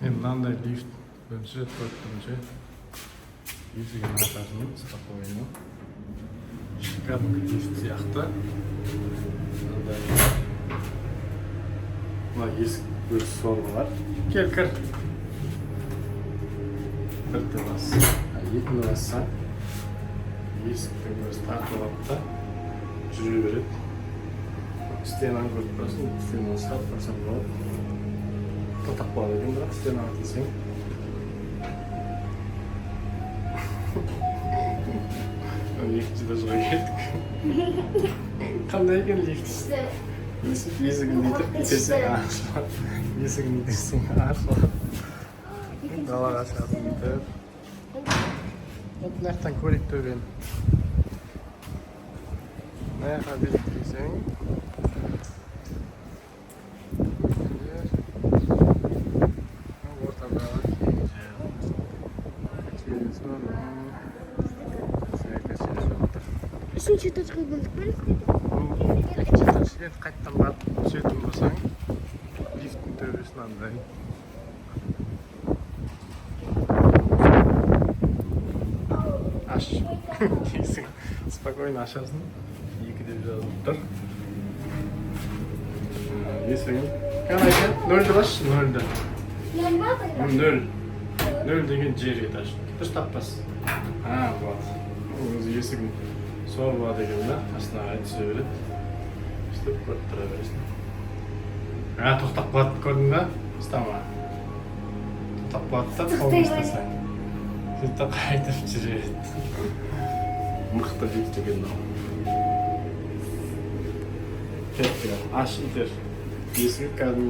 Енді мынандай лифт бірінші, төртінші есігін ашасың спокойно. Кәдімгі лифт сияқты. Мына есік өз сорғы бар. Кел, кір. Бірді бас. Екіні басса есіктің өзі тартылады да жүре береді. Стенаны көріп тұрасың, стенаны ұстап тұрсаң болады. Тоқтап қалады екен, бірақ стенаға тисең. Екінші де шыға келдік. Қандай екен лифт? Есігін бүйтіп итесең ашылады. Есігін итесең ашылады. Далаға шығасың бүйтіп. Мына жақтан көрейік төбені. Мына жаққа бүйтіп келсең. Ортадағы кең жер. Кеченесі бар. Үшінші этажға келдік пе? Енді қайттан барып түсетін болсаң, лифттің төбесін андай. Аш. Есің спокойно ашасың. 2 деп жазылып тұр. Есігін. Қанайда? 0-ді баш, 0-ді. 0. 0 деген жер этаж. Дұрыс таппас. Вот. Өзі есігін сорға деген да, астына түсе береді. Істеп көріп тұра бересің. Тоқтап қалады, көрдің ба? Ұстама. Тоқтап қалады да, қолын ұстасаң. Сөйтіп қайтып жүреді. Мықты лифт екен мынау. Кетті. Аш итер. Есігі кәдімгі